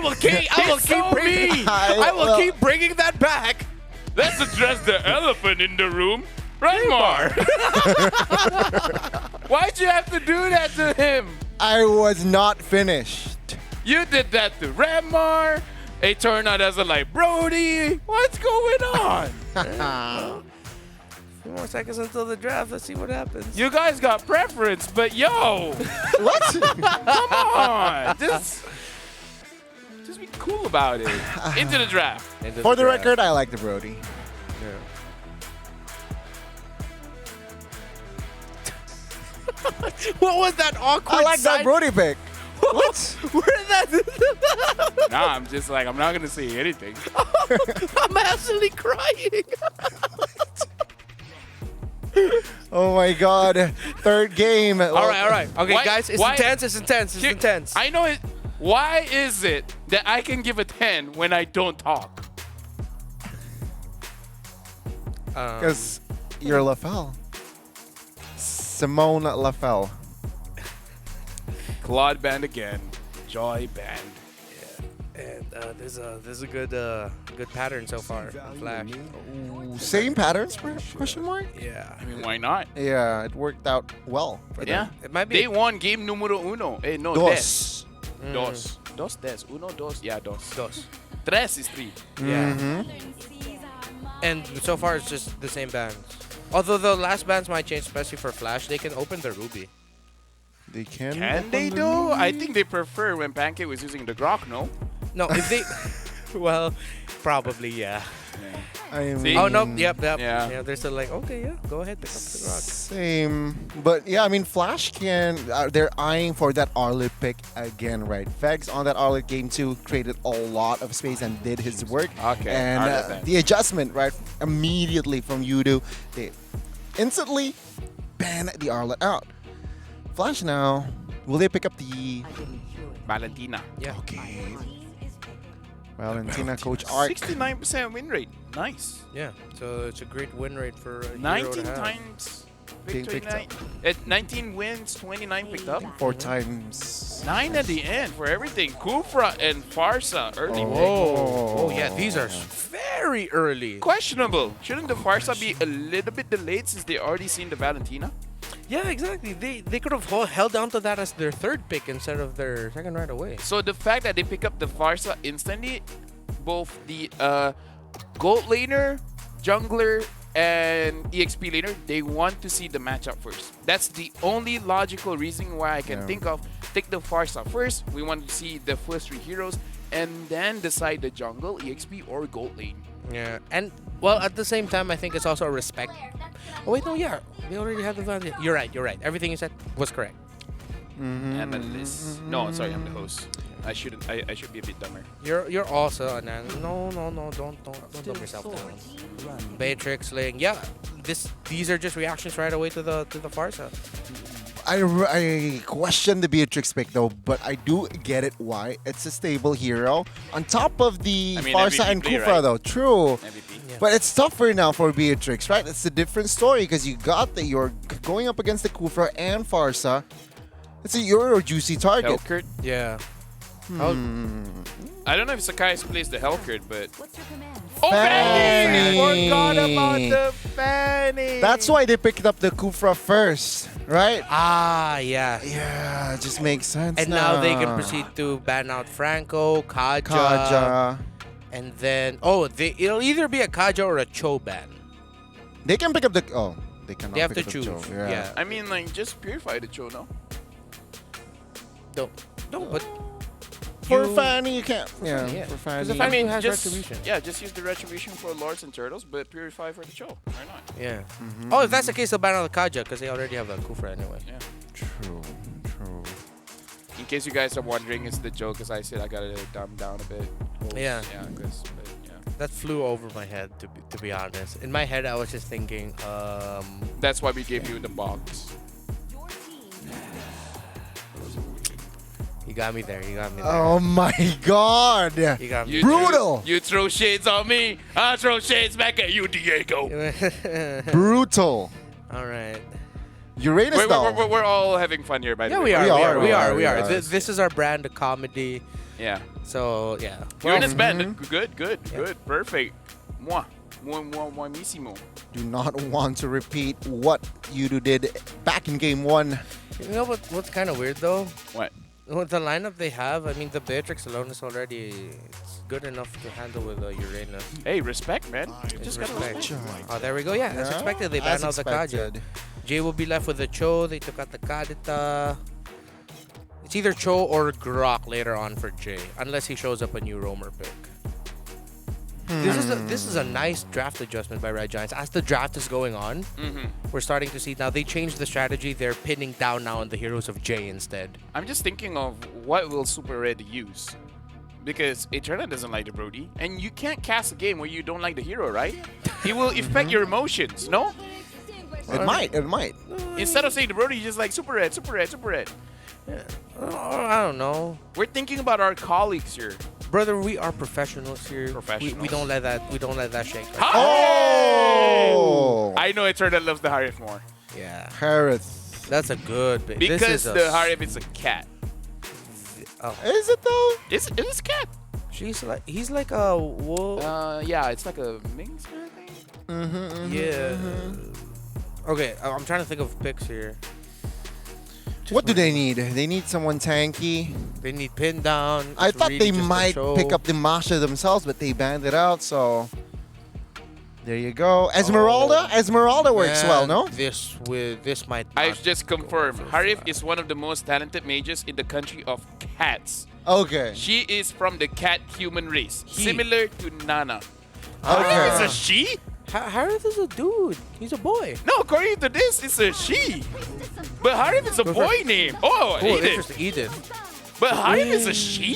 will keep bringing that back. Let's address the elephant in the room. Remar. Why'd you have to do that to him? I was not finished. You did that to Remar. It turned out as a like, Brody, what's going on? A few more seconds until the draft. Let's see what happens. You guys got preference, but yo, What? come on. Just be cool about it. Into the draft. For the record, I like the Brody. What was that awkward I like that side- Brody pick. What? Where did that? Nah, I'm just like, I'm not going to say anything. I'm actually crying. Oh my God. Third game. All right. Okay, Why- guys, it's why- intense. It's intense. I know it. Why is it that I can give a 10 when I don't talk? Because you're LaFell. Simone LaFell. Claude band again. Joy band. And there's a good pattern so far. Flash. Ooh, same patterns? Question mark? Yeah. I mean, why not? Yeah, it worked out well. For Yeah. them. It might be. They won game numero uno. Eh, no, Dos. des. Dos. Dos, des. Uno, dos. Yeah, dos. Dos. Tres is 3. Yeah. Mhm. And so far it's just the same bands. Although the last bands might change, especially for Flash, they can open the Ruby. They can. Can they do? I think they prefer when Pancake was using the Grok, no? No, if they, well, probably yeah. I See? mean, Oh no, yep. Yeah. They're still like, okay, yeah, go ahead, pick up the rock. Same. But yeah, I mean, Flash can. They're eyeing for that Arlet pick again, right? Vegs on that Arlet game too created a lot of space and did his work. Okay, And Arlet then. the adjustment, right, immediately from Yudu, they instantly ban the Arlet out. Flash now. Will they pick up the? Valentina. Yeah. Okay. Valentina, Coach Arc. 69% win rate. Nice. Yeah. So it's a great win rate for a hero to 19 have. times Being victory picked up. night. At 19 wins, 29 picked up. 4 times. 9 at the end for everything. Kufra and Farsa early. Oh. pick. Oh yeah, these are very early. Questionable. Shouldn't the Farsa be a little bit delayed since they already seen the Valentina? Yeah, exactly. They could have held down to that as their third pick instead of their second right away. So the fact that they pick up the Farsa instantly, both the gold laner, jungler, and EXP laner, they want to see the matchup first. That's the only logical reason why I can think of. Take the Farsa first. We want to see the first 3 heroes, and then decide the jungle, EXP, or gold lane. Yeah, and well, at the same time, I think it's also a respect. Oh wait, no, yeah, they already have the value. You're right. Everything you said was correct. Analyst. No, sorry, I'm the host. I shouldn't. I should be a bit dumber. You're also an no, don't dumb yourself down. Beatrix Ling, yeah, these are just reactions right away to the Farsa. I question the Beatrix pick though, but I do get it why. It's a stable hero. On top of the I mean, Farsa MVP and play, Kufra right? though, true. MVP. Yeah. But it's tougher now for Beatrix, right? It's a different story because you're going up against the Kufra and Farsa. It's your juicy target. Hellcurt. Yeah. I don't know if Sakai's plays the Hellcurt, but What's your command? oh, Fanny! Fanny! Forgot about the Fanny. That's why they picked up the Kufra first, right? Ah, yeah. Yeah, it just makes sense. And now they can proceed to ban out Franco, Kaja, Kaja. and then it'll either be a Kaja or a Cho ban. They can pick up the. Oh, they cannot. They have pick to up the choose. Cho, Yeah. I mean, like, just purify the Cho, no? No, but For you- Fanny, you can't. Yeah, Fanny, yeah. for 'Cause Fanny. the Fanny has just Retribution. yeah, just use the retribution for Lords and Turtles, but purify for the Cho. Why not? Yeah. Oh, if that's the case, they'll ban out the Kaja because they already have a Kufra anyway. Yeah. True. In case you guys are wondering, it's the joke, as I said, I gotta dumb down a bit. Yeah. Yeah, because yeah, That flew over my head, to be honest. In my head, I was just thinking, that's why we gave you the box. you got me there. Oh my God! You got me. You Brutal. You throw shades on me, I throw shades back at you, Diego. Brutal. All right. Uranus though. We're all having fun here, by the Yeah, way. we are. We are. This is our brand of comedy. Yeah. So yeah. You're in his band. Good, good, good. Perfect. Moi. Muamissimo. Do not want to repeat what Yudu did back in game 1. You know what's kind of weird though? What? With the lineup they have, I mean, the Beatrix alone is already good enough to handle with Uranus. Hey, respect, man. Just gotta Respect. respect. Oh, there we go. Yeah, as expected, they banned out the Kaja. Jay will be left with the Cho. They took out the Kadita. It's either Cho or Grok later on for Jay, unless he shows up a new roamer pick. This is a nice draft adjustment by Red Giants. As the draft is going on, we're starting to see now they changed the strategy. They're pinning down now on the heroes of Jay instead. I'm just thinking of what will Super Red use. Because Eterna doesn't like the Brody. And you can't cast a game where you don't like the hero, right? It will affect your emotions, no? It might. Instead of saying the Brody, you just like Super Red, Super Red, Super Red. Yeah. I don't know. We're thinking about our colleagues here. Brother, we are professionals here. Professionals. We don't let that shake. Right? Oh! I know Eterna loves the Harif more. Yeah. Harith. That's a good pick. Because the Harif is a cat. Oh. Is it though? It is a cat. He's like a wolf. Yeah, it's like a Mings kind of thing. Yeah. Okay, I'm trying to think of picks here. What do they need? They need someone tanky. They need pin down. I It's thought really they just a might show. pick up the Masha themselves, but they banned it out, so there you go. Esmeralda works well, no? This might. I've not just go confirmed. first. Harif is one of the most talented mages in the country of cats. Okay. She is from the cat human race, similar to Nana. Okay. It's a she? Harith is a dude. He's a boy. No, according to this, it's a she. But Harif is a boy name. Oh, Cool, Edith. interesting. Edith. But Harif is a she?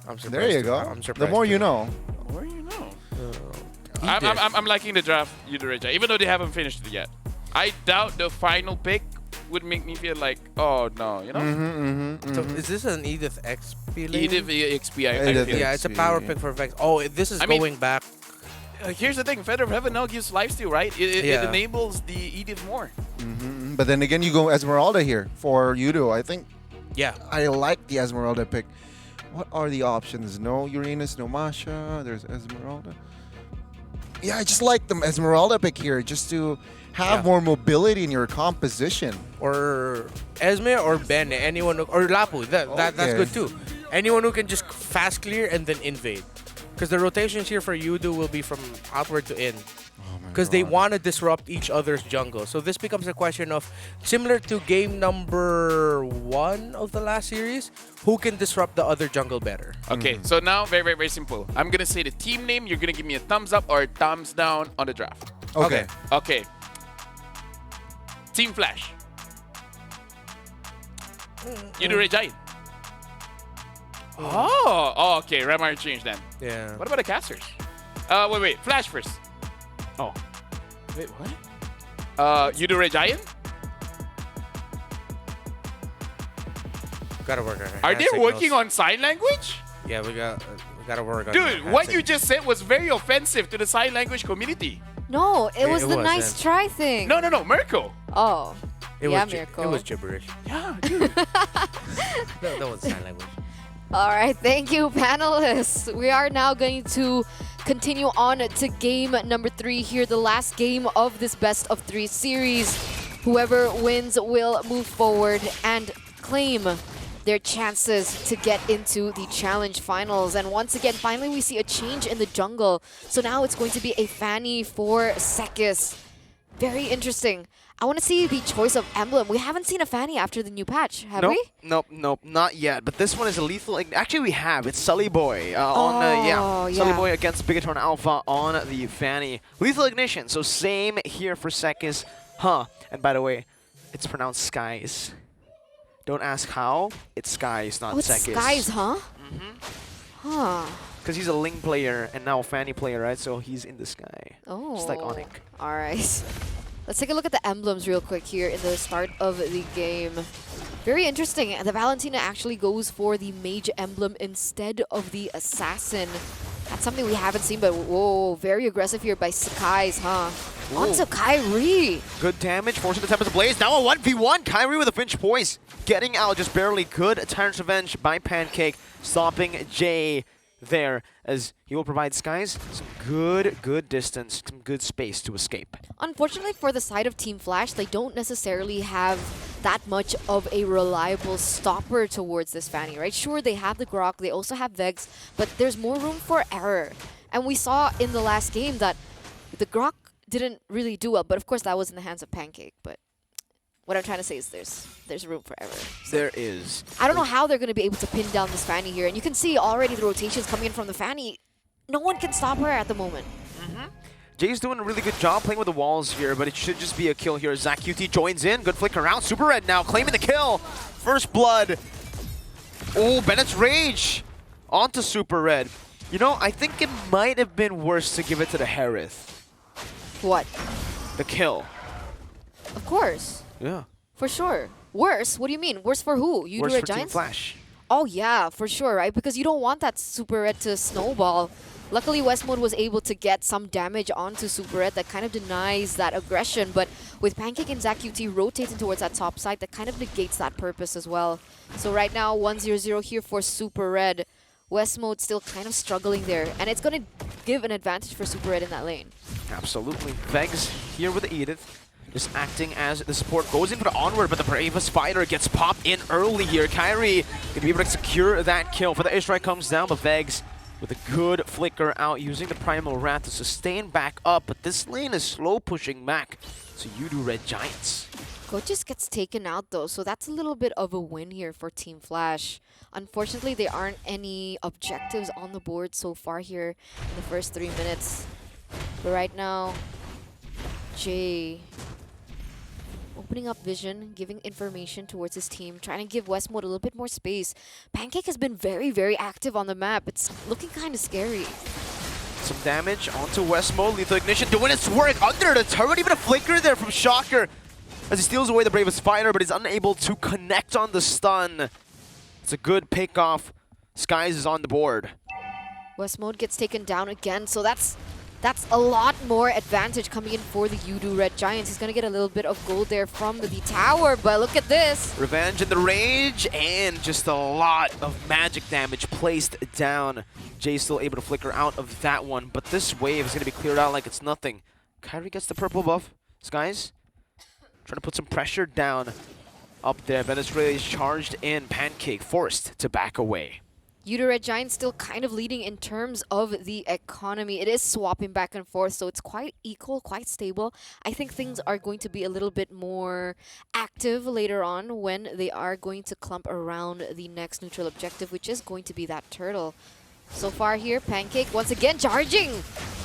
I'm surprised. There you go. I'm The surprised. more you know. Where you know? Edith. I'm liking the draft, Yudoreja, even though they haven't finished it yet. I doubt the final pick would make me feel like, oh no, you know? So is this an Edith XP lane? Edith XP, I Edith feel. Yeah, it's a power pick for Vex. Oh, this is going back. Here's the thing, Feather of Heaven now gives lifesteal, right? It Yeah. enables the Edith more. But then again, you go Esmeralda here for Yudo. I think Yeah. I like the Esmeralda pick. What are the options? No Uranus, no Masha. There's Esmeralda. Yeah, I just like the Esmeralda pick here, just to have more mobility in your composition. Or Esme or Ben, anyone or Lapu. That's Okay. good too. Anyone who can just fast clear and then invade. Because the rotations here for Yudu will be from outward to in. Because they want to disrupt each other's jungle. So this becomes a question of, similar to game number 1 of the last series, who can disrupt the other jungle better? Okay, so now, very, very, very simple. I'm going to say the team name. You're going to give me a thumbs up or a thumbs down on the draft. Okay. Okay. Team Flash. Yudoreja. Oh, okay. Ramar changed then. Yeah. What about the casters? Wait. Flash first. Oh. Wait, what? Yudoreja? Gotta work on it. Are they working on sign language? Yeah, we gotta work on it. Dude, what you just said was very offensive to the sign language community. No, it was it the wasn't. nice try thing. No, Mirko. Oh. It yeah, was Mirko. it was gibberish. Yeah, dude. That was sign language. All right, thank you, panelists. We are now going to continue on to game number 3 here, the last game of this best of 3 series. Whoever wins will move forward and claim their chances to get into the challenge finals. And once again, finally we see a change in the jungle. So now it's going to be a Fanny for Sekis. Very interesting. I want to see the choice of emblem. We haven't seen a Fanny after the new patch, have we? Nope, not yet. But this one is a lethal. Actually, we have. It's Sully Boy Sully Boy against Bigaton Alpha on the Fanny. Lethal ignition. So same here for Sekis. And by the way, it's pronounced Skies. Don't ask how. It's Skies, not It's Sekis. Skies, huh? Huh. Because he's a Ling player and now a Fanny player, right? So he's in the sky. Oh. Just like Onyx. All right. Let's take a look at the emblems real quick here in the start of the game. Very interesting. The Valentina actually goes for the Mage emblem instead of the Assassin. That's something we haven't seen, but whoa, very aggressive here by Sakai's, huh? Ooh. On to Kyrie. Good damage, forcing the Tempest Blaze. Now a 1v1. Kyrie with a Finch Poise. Getting out just barely. Good Tyrant's Revenge by Pancake. Stopping Jay there as he will provide Skies some good distance, some good space to escape. Unfortunately for the side of Team Flash, they don't necessarily have that much of a reliable stopper towards this Fanny, right? Sure, they have the Grok, they also have Vegs, but there's more room for error. And we saw in the last game that the Grok didn't really do well, but of course that was in the hands of Pancake. But what I'm trying to say is there's room for error. So There is. I don't know how they're going to be able to pin down this Fanny here. And you can see already the rotations coming in from the Fanny. No one can stop her at the moment. Jay's doing a really good job playing with the walls here, but it should just be a kill here. Zach QT joins in. Good flicker out. Super Red now claiming the kill. First blood. Oh, Bennett's Rage onto Super Red. You know, I think it might have been worse to give it to the Harith. What? The kill. Of course. Yeah. For sure. Worse? What do you mean? Worse for who? You Worse do a for Team Giants? Flash. Oh yeah, for sure, right? Because you don't want that Super Red to snowball. Luckily, Westmode was able to get some damage onto Super Red that kind of denies that aggression. But with Pancake and Zach QT rotating towards that top side, that kind of negates that purpose as well. So right now, 1-0-0 here for Super Red. Westmode still kind of struggling there. And it's going to give an advantage for Super Red in that lane. Absolutely. Vegs here with the Edith. Just acting as the support goes in for the onward, but the bravest fighter gets popped in early here. Kyrie gonna be able to secure that kill. For the airstrike comes down, but Vegs with a good flicker out, using the Primal Wrath to sustain back up. But this lane is slow pushing back. So you do Red Giants. Gochis gets taken out though, so that's a little bit of a win here for Team Flash. Unfortunately, there aren't any objectives on the board so far here in the first 3 minutes. But right now, Jay opening up vision, giving information towards his team, trying to give Westmode a little bit more space. Pancake has been very active on the map. It's looking kind of scary. Some damage onto Westmode. Lethal Ignition doing its work under the turret. Even a flicker there from Shocker as he steals away the bravest fighter, but he's unable to connect on the stun. It's a good pick off. Skies is on the board. Westmode gets taken down again, so that's a lot more advantage coming in for the Yudu Red Giants. He's going to get a little bit of gold there from the tower, but look at this. Revenge in the Rage, and just a lot of magic damage placed down. Jay's still able to flicker out of that one, but this wave is going to be cleared out like it's nothing. Kyrie gets the purple buff. Skies trying to put some pressure down up there. Venezuela is charged in. Pancake forced to back away. Yudu Red Giants still kind of leading in terms of the economy. It is swapping back and forth, so it's quite equal, quite stable. I think things are going to be a little bit more active later on when they are going to clump around the next neutral objective, which is going to be that turtle. So far here, Pancake once again charging.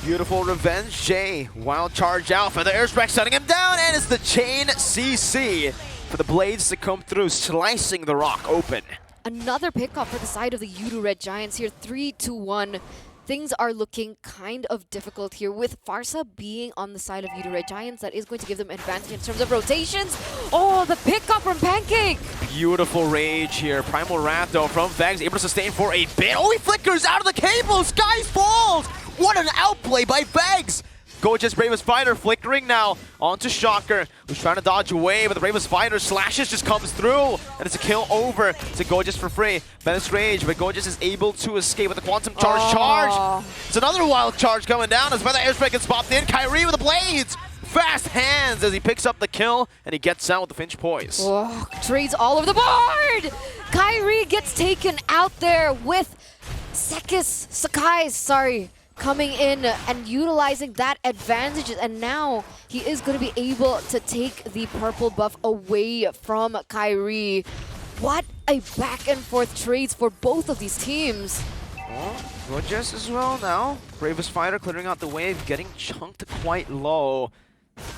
Beautiful Revenge. Jay, wild charge out for the airstrike, shutting him down, and it's the chain CC for the blades to come through, slicing the rock open. Another pickup for the side of the Yudu Red Giants here, 3-2-1. Things are looking kind of difficult here with Farsa being on the side of Yudu Red Giants. That is going to give them advantage in terms of rotations. Oh, the pickup from Pancake. Beautiful Rage here. Primal Wrath though from Vegs, able to sustain for a bit. Oh, he flickers out of the cable. Skies falls. What an outplay by Vegs. Goja's bravest fighter flickering now onto Shocker, who's trying to dodge away, but the bravest fighter slashes just comes through, and it's a kill over to Gojas for free. Venice Rage, but Gojas is able to escape with the quantum charge. It's another wild charge coming down as Weather Airstrike gets popped in. Kyrie with the blades. Fast hands as he picks up the kill, and he gets out with the Finch Poise. Oh, trades all over the board. Kyrie gets taken out there with Sakai, coming in and utilizing that advantage, and now he is going to be able to take the purple buff away from Kyrie. What a back and forth trades for both of these teams. Oh, Gojas as well now. Bravest fighter clearing out the wave, getting chunked quite low.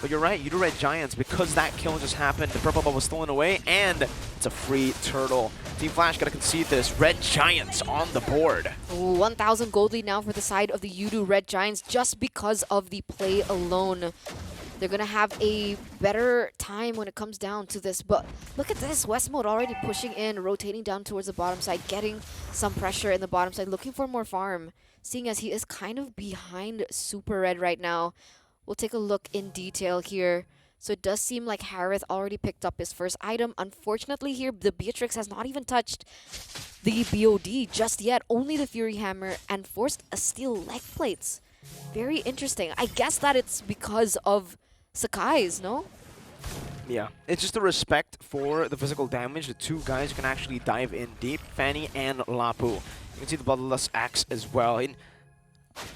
But you're right, Yudu Red Giants, because that kill just happened, the purple buff was stolen away, and it's a free turtle. Team Flash gotta concede this. Red Giants on the board. Ooh, 1,000 gold lead now for the side of the Yudu Red Giants just because of the play alone. they're going to have a better time when it comes down to this. But look at this, West Mode already pushing in, rotating down towards the bottom side, getting some pressure in the bottom side, looking for more farm, seeing as he is kind of behind Super Red right now. We'll take a look in detail here. So it does seem like Harith already picked up his first item. Unfortunately here, the Beatrix has not even touched the BOD just yet. Only the Fury Hammer and forced a steel leg plates. Very interesting. I guess that it's because of Sakai's, no? Yeah, it's just the respect for the physical damage. The two guys who can actually dive in deep, Fanny and Lapu. You can see the Bloodlust Axe as well. And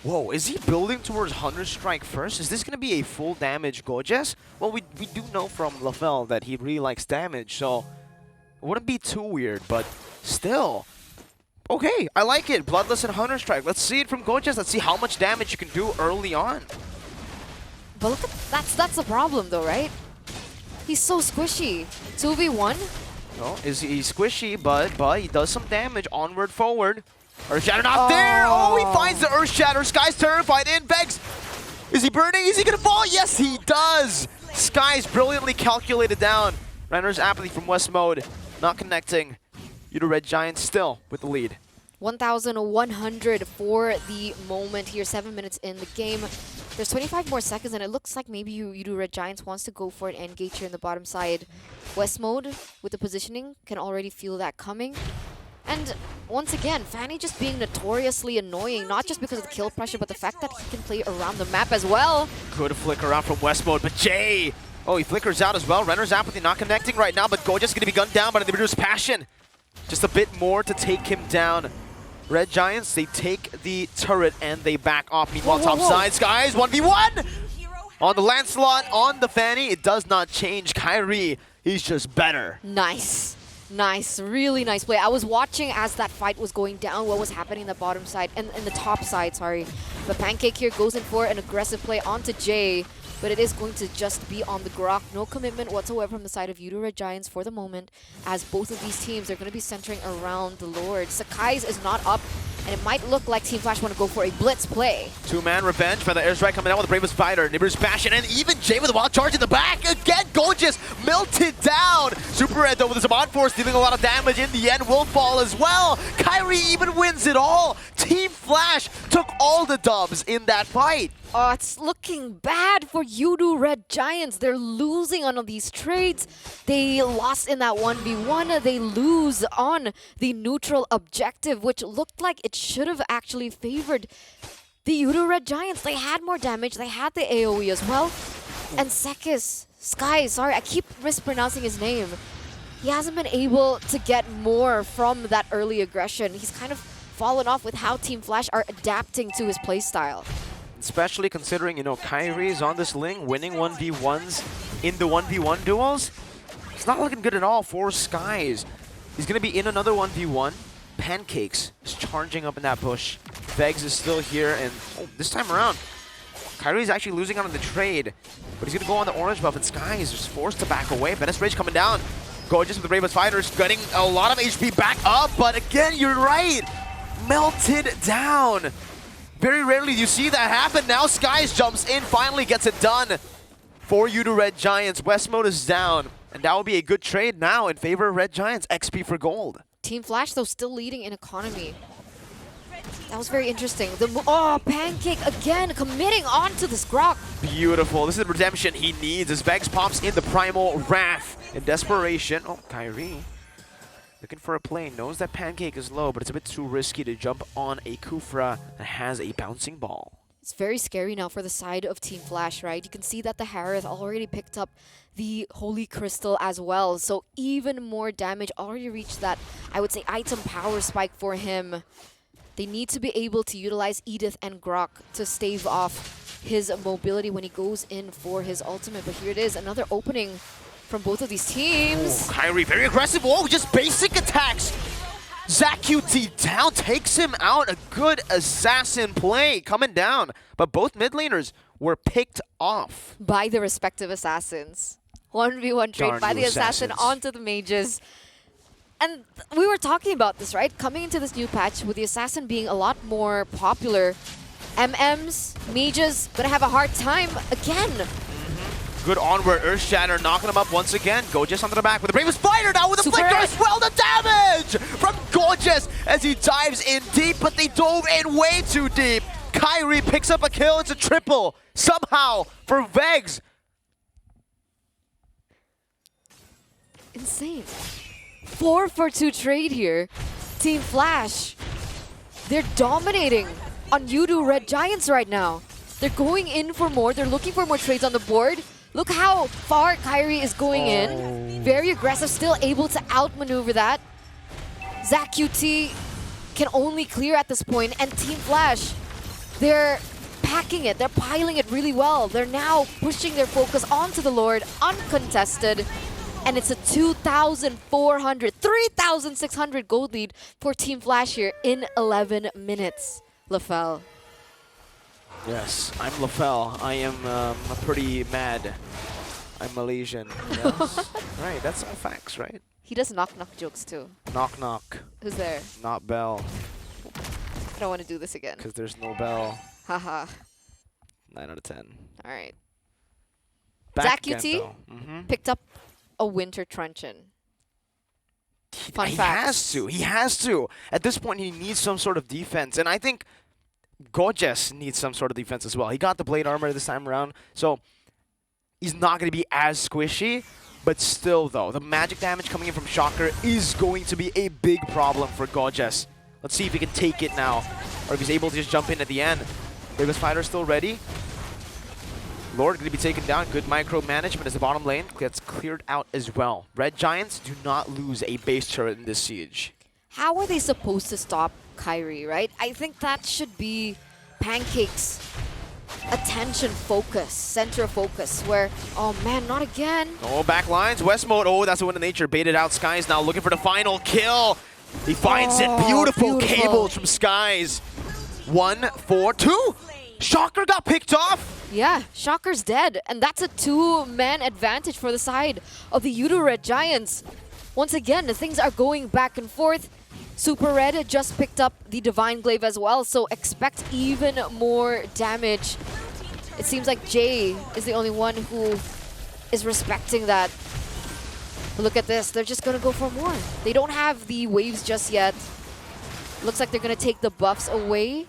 whoa, is he building towards 100 strike first? Is this going to be a full damage Gorgeous? Well, we do know from Lafell that he really likes damage, so it wouldn't be too weird, but still. Okay, I like it. Bloodless and 100 strike. Let's see it from Gorgeous. Let's see how much damage you can do early on. But look at that's the problem though, right? He's so squishy. 2v1? No, he's squishy, but he does some damage. Onward, forward. Earth Shatter not there! Oh, he finds the Earth Shatter. Sky's terrified in. Vex, is he burning? Is he gonna fall? Yes, he does! Sky's brilliantly calculated down. Renner's apathy from West Mode. Not connecting. Yudo Red Giants still with the lead. 1,100 for the moment here. 7 minutes in the game. There's 25 more seconds, and it looks like maybe Yudo Red Giants wants to go for an engage here in the bottom side. West Mode, with the positioning, can already feel that coming. And once again, Fanny just being notoriously annoying, not just because of the kill pressure, but the fact that he can play around the map as well. Good flicker out from West Mode, but Jay! Oh, he flickers out as well. Renner's apathy not connecting right now, but Gorgeous is going to be gunned down by the Reduced Passion. Just a bit more to take him down. Red Giants, they take the turret and they back off. Meanwhile, top side, Skies, 1v1! On the Lancelot, on the Fanny, it does not change. Kyrie, he's just better. Nice. Nice, really nice play. I was watching as that fight was going down, what was happening in the bottom side, and in the top side, sorry. But Pancake here goes in for an aggressive play onto Jay, but it is going to just be on the Grok. No commitment whatsoever from the side of Yudo Red Giants for the moment, as both of these teams are going to be centering around the Lord. Sakai's is not up, and it might look like Team Flash want to go for a blitz play. Two-man revenge by the airstrike coming out with the Bravest Fighter. Neighbors Passion, and even Jay with a wild charge in the back. Again, Gorgeous melted down. Super Red, though, with his Mod Force dealing a lot of damage in the end, will fall as well. Kyrie even wins it all. Team Flash took all the dubs in that fight. Oh, it's looking bad for Yudo Red Giants. They're losing on these trades. They lost in that 1v1. They lose on the neutral objective, which looked like it should have actually favored the Yudo Red Giants. They had more damage. They had the AoE as well. And Sekis, Sky, sorry, I keep mispronouncing his name. He hasn't been able to get more from that early aggression. He's kind of fallen off with how Team Flash are adapting to his playstyle. Especially considering, Kyrie is on this Ling, winning 1v1s in the 1v1 duels. It's not looking good at all for Skies. He's going to be in another 1v1. Pancakes is charging up in that bush. Vegs is still here, and this time around, Kyrie's actually losing out on the trade. But he's going to go on the orange buff, and Skies is forced to back away. Venice Rage coming down. Gorgeous with the Bravest Fighters, getting a lot of HP back up, but again, you're right. Melted down. Very rarely do you see that happen. Now Skies jumps in, finally gets it done for Yudo Red Giants. West Mode is down, and that will be a good trade now in favor of Red Giants. XP for gold. Team Flash, though, still leading in economy. That was very interesting. Pancake again committing onto this Grok. Beautiful. This is the redemption he needs as Vex pops in the Primal Wrath in desperation. Oh, Kyrie looking for a play. Knows that Pancake is low, but it's a bit too risky to jump on a Kufra that has a bouncing ball. It's very scary now for the side of Team Flash, right? You can see that the Harith already picked up the Holy Crystal as well. So even more damage, already reached that, I would say, item power spike for him. They need to be able to utilize Edith and Grok to stave off his mobility when he goes in for his ultimate. But here it is, another opening from both of these teams. Oh, Kyrie, very aggressive. Whoa, just basic attacks. Zach QT down, takes him out. A good assassin play coming down. But both mid laners were picked off by the respective assassins. 1v1 trade by the assassin onto the mages. And we were talking about this, right? Coming into this new patch with the assassin being a lot more popular, MMs, mages, gonna have a hard time again. Good onward. Earth Shatter knocking him up once again. Gorgeous onto the back with the Bravest Fighter now with the flicker as well. The damage from Gorgeous as he dives in deep, but they dove in way too deep. Kyrie picks up a kill. It's a triple somehow for Vegs. Insane. 4 for 2 trade here. Team Flash. They're dominating on Yudu Red Giants right now. They're going in for more. They're looking for more trades on the board. Look how far Kyrie is going in. Very aggressive, still able to outmaneuver that. Zach QT can only clear at this point, and Team Flash, they're packing it. They're piling it really well. They're now pushing their focus onto the Lord, uncontested. And it's a 2,400, 3,600 gold lead for Team Flash here in 11 minutes. LaFell. Yes, I'm LaFell. I am pretty mad. I'm Malaysian. Yes. Right, that's all facts, right? He does knock-knock jokes too. Knock knock. Who's there? Not bell. I don't want to do this again. Because there's no bell. Haha. 9 out of 10. All right. Back Zach again, QT though. picked up a winter truncheon. Fun He fact. has to. He has to. At this point, he needs some sort of defense. And I think Gorgeous needs some sort of defense as well. He got the blade armor this time around, so he's not going to be as squishy. But still, though, the magic damage coming in from Shocker is going to be a big problem for Gorgeous. Let's see if he can take it now, or if he's able to just jump in at the end. Bravest Fighter still ready. Lord going to be taken down. Good micromanagement as the bottom lane gets cleared out as well. Red Giants do not lose a base turret in this siege. How are they supposed to stop Kyrie, right? I think that should be Pancake's attention focus, center focus, where, oh man, not again. Oh, back lines. West mode. Oh, that's a win of nature. Baited out. Skies now looking for the final kill. He finds it. Beautiful cables from Skies. 1, 4, 2. Shocker got picked off. Yeah, Shocker's dead, and that's a 2-man advantage for the side of the Yudu Red Giants. Once again, the things are going back and forth. Super Red just picked up the Divine Glaive as well, so expect even more damage. It seems like Jay is the only one who is respecting that. But look at this, they're just gonna go for more. They don't have the waves just yet. Looks like they're gonna take the buffs away.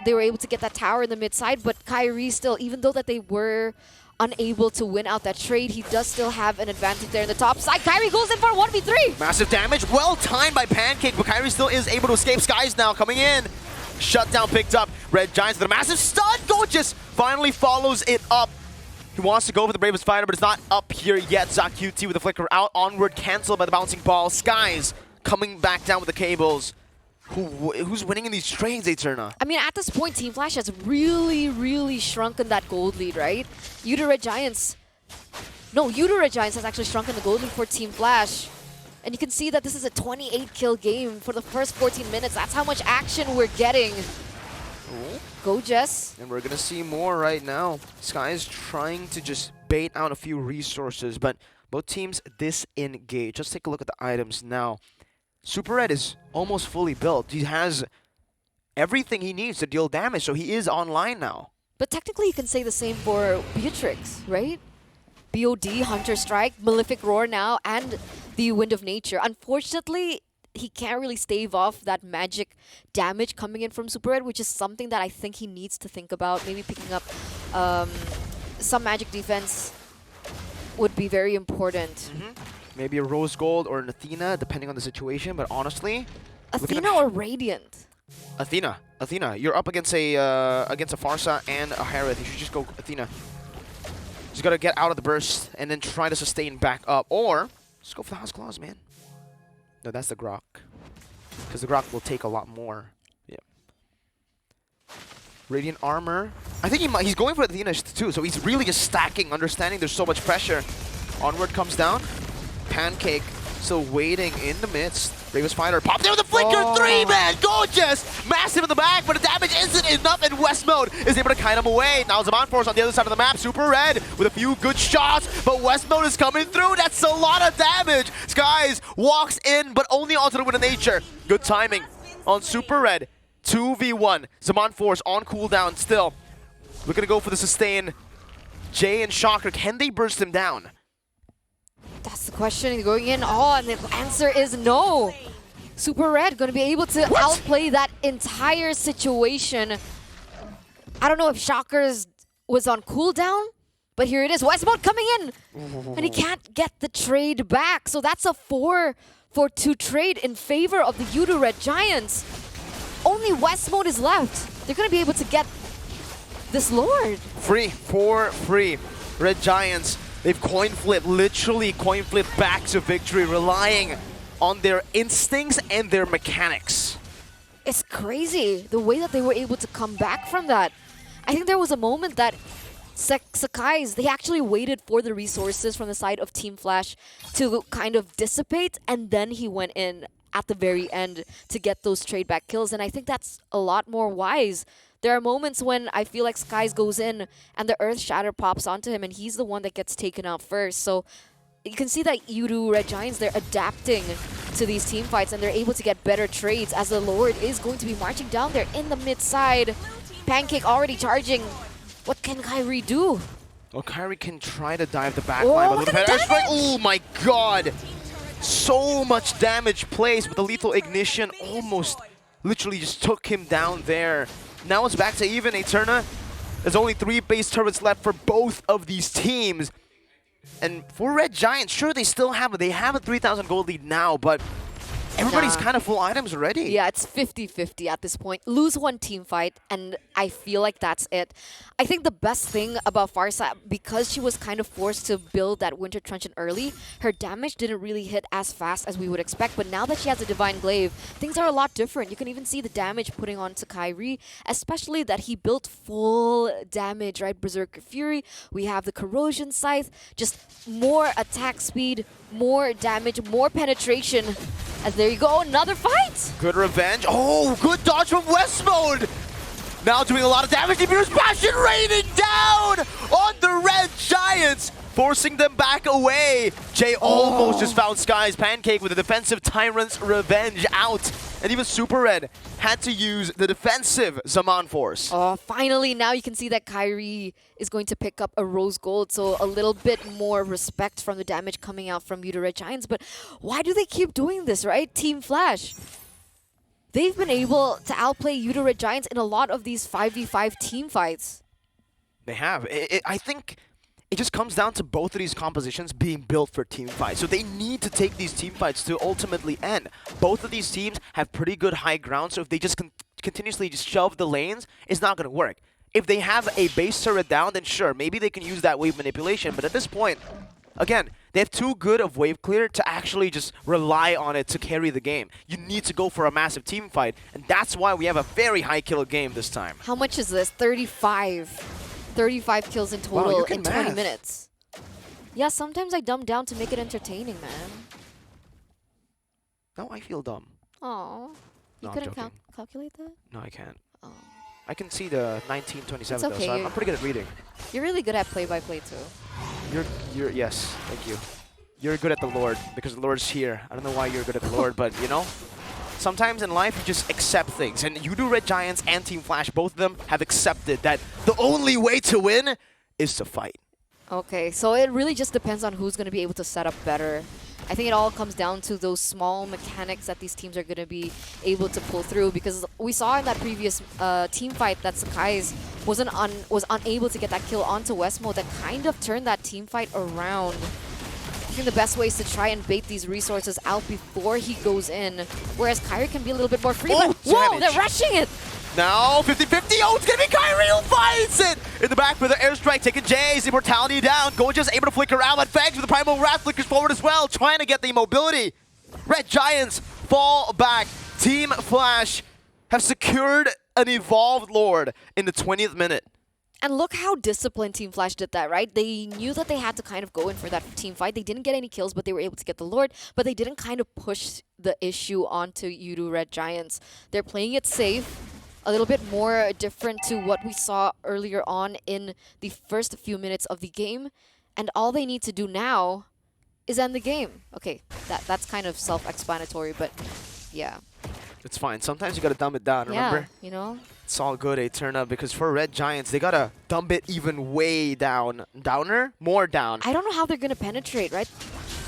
They were able to get that tower in the mid side, but Kyrie still, even though that they were unable to win out that trade, he does still have an advantage there in the top side. Kyrie goes in for a 1v3. Massive damage. Well timed by Pancake, but Kyrie still is able to escape. Skies now coming in. Shutdown picked up. Red Giants with a massive stun. Gorgeous finally follows it up. He wants to go for the Bravest Fighter, but it's not up here yet. Zach QT with a flicker out. Onward canceled by the bouncing ball. Skies coming back down with the cables. Who's winning in these trades, Eterna? I mean, at this point, Team Flash has really shrunken that gold lead, right? Yudu Red Giants has actually shrunken the gold lead for Team Flash. And you can see that this is a 28-kill game for the first 14 minutes. That's how much action we're getting. Go, Jess. And we're going to see more right now. Sky is trying to just bait out a few resources, but both teams disengage. Let's take a look at the items now. Super Red is almost fully built. He has everything he needs to deal damage, so he is online now. But technically, you can say the same for Beatrix, right? BOD, Hunter Strike, Malefic Roar now, and the Wind of Nature. Unfortunately, he can't really stave off that magic damage coming in from Super Red, which is something that I think he needs to think about. Maybe picking up some magic defense would be very important. Maybe a Rose Gold or an Athena, depending on the situation. But honestly, Athena or Radiant? Athena. You're up against a Farsa and a Harith. You should just go Athena. Just gotta get out of the burst and then try to sustain back up, or just go for the House Claws, man. No, that's the Grok, because the Grok will take a lot more. Yeah. Radiant armor. I think he's going for Athena too, so he's really just stacking, understanding there's so much pressure. Onward comes down. Pancake still waiting in the midst. Bravest Fighter popped in with a flicker. 3-man, gorgeous! Massive in the back, but the damage isn't enough, and West Mode is able to kite him away. Now Zaman Force on the other side of the map. Super Red with a few good shots, but West Mode is coming through. That's a lot of damage. Skies walks in, but only onto the Wind of Nature. Good timing on Super Red. 2v1. Zaman Force on cooldown still. We're going to go for the sustain. Jay and Shocker, can they burst him down? That's the question going in. Oh, and the answer is no. Super Red going to be able to outplay that entire situation. I don't know if Shockers was on cooldown, but here it is. Westmode coming in, and he can't get the trade back. So that's a 4-for-2 trade in favor of the Yudu Red Giants. Only Westmode is left. They're going to be able to get this Lord. Free, for free. Red Giants, they've coin flipped, literally coin flipped back to victory, relying on their instincts and their mechanics. It's crazy the way that they were able to come back from that. I think there was a moment that Sakai's, they actually waited for the resources from the side of Team Flash to kind of dissipate, and then he went in at the very end to get those trade back kills, and I think that's a lot more wise. There are moments when I feel like Skies goes in and the Earth Shatter pops onto him and he's the one that gets taken out first. So you can see that Yudu Red Giants, they're adapting to these team fights and they're able to get better trades as the Lord is going to be marching down there in the mid side. Pancake already charging. What can Kyrie do? Well, Kyrie can try to dive the back line, but look at the damage! oh my god! So much damage placed, but the lethal ignition almost literally just took him down there. Now it's back to even, Eterna. There's only 3 base turrets left for both of these teams. And for Red Giants, sure, they have a 3,000 gold lead now, but everybody's kind of full items already. Yeah, it's 50-50 at this point. Lose one team fight, and I feel like that's it. I think the best thing about Farsa, because she was kind of forced to build that Winter Truncheon early, her damage didn't really hit as fast as we would expect. But now that she has a Divine Glaive, things are a lot different. You can even see the damage putting on to Kyrie, especially that he built full damage, right? Berserker Fury, we have the Corrosion Scythe, just more attack speed, more damage, more penetration. And there you go, another fight! Good revenge. Oh, good dodge from Westmode! Now doing a lot of damage. Nibiru's Passion raining down on the Red Giants, forcing them back away. Jay almost just found Sky's Pancake with the defensive Tyrant's Revenge out. And even Super Red had to use the defensive Zaman Force. Oh, finally, now you can see that Kyrie is going to pick up a Rose Gold, so a little bit more respect from the damage coming out from Yudu Red Giants. But why do they keep doing this, right? Team Flash. They've been able to outplay Yudu Red Giants in a lot of these 5v5 team fights. They have. I think it just comes down to both of these compositions being built for team fights. So they need to take these team fights to ultimately end. Both of these teams have pretty good high ground, so if they just continuously just shove the lanes, it's not going to work. If they have a base turret down, then sure, maybe they can use that wave manipulation. But at this point, again, they have too good of wave clear to actually just rely on it to carry the game. You need to go for a massive team fight, and that's why we have a very high kill game this time. How much is this? 35. 35 kills in total in 20 minutes. Yeah, sometimes I dumb down to make it entertaining, man. No, I feel dumb. Oh, you No, I'm couldn't joking. calculate that? No, I can't. Oh. I can see the 1927 It's though, okay, so I'm you're- pretty good at reading. You're really good at play-by-play too. Yes, thank you. You're good at the Lord, because the Lord's here. I don't know why you're good at the Lord, but you know, sometimes in life you just accept things. And Yudu Red Giants and Team Flash, both of them have accepted that the only way to win is to fight. Okay, so it really just depends on who's going to be able to set up better. I think it all comes down to those small mechanics that these teams are going to be able to pull through, because we saw in that previous team fight that Sakai's was unable to get that kill onto Westmode that kind of turned that team fight around. I think the best way is to try and bait these resources out before he goes in, whereas Kyrie can be a little bit more free. Oh, but whoa, damage. they're rushing it! Now 50-50, oh, it's gonna be Kyrie who finds it! In the back with the airstrike, taking Jay's immortality down. Goja's able to flicker out, but Fags with the Primal Wrath flickers forward as well, trying to get the mobility. Red Giants fall back. Team Flash have secured an evolved Lord in the 20th minute. And look how disciplined Team Flash did that, right? They knew that they had to kind of go in for that team fight. They didn't get any kills, but they were able to get the Lord. But they didn't kind of push the issue onto Yudu Red Giants. They're playing it safe, a little bit more different to what we saw earlier on in the first few minutes of the game. And all they need to do now is end the game. Okay, that's kind of self-explanatory, but yeah. It's fine. Sometimes you gotta dumb it down, Yeah, remember? you know? It's all good, Eterna, because for Red Giants, they gotta dump it even way down. Downer? More down. I don't know how they're going to penetrate, right?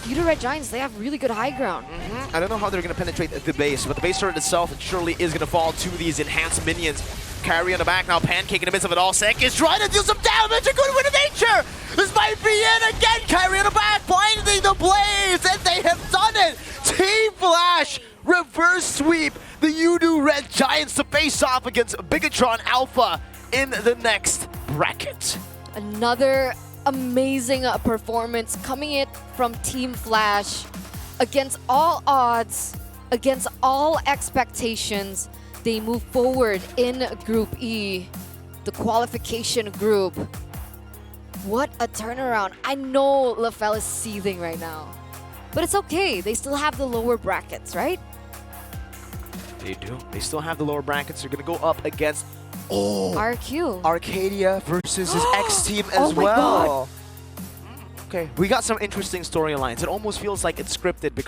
You the Red Giants, they have really good high ground. I don't know how they're gonna penetrate the base, but the base turret itself, it surely is gonna fall to these enhanced minions. Carry on the back now, Pancake in the midst of it all. Sek is trying to deal some damage. A good win of nature. This might be it again. Carry on the back, finding the blaze, and they have done it. Team Flash reverse sweep the Udu Red Giants to face off against Bigatron Alpha in the next bracket. Another amazing performance coming in from Team Flash against all odds, against all expectations. They move forward in Group E, the qualification group. What a turnaround. I know LaFell is seething right now, but it's okay. They still have the lower brackets, right? They do. They still have the lower brackets. They're gonna go up against RQ. Arcadia versus his ex-team as Oh my well. God. Okay, we got some interesting storylines. It almost feels like it's scripted because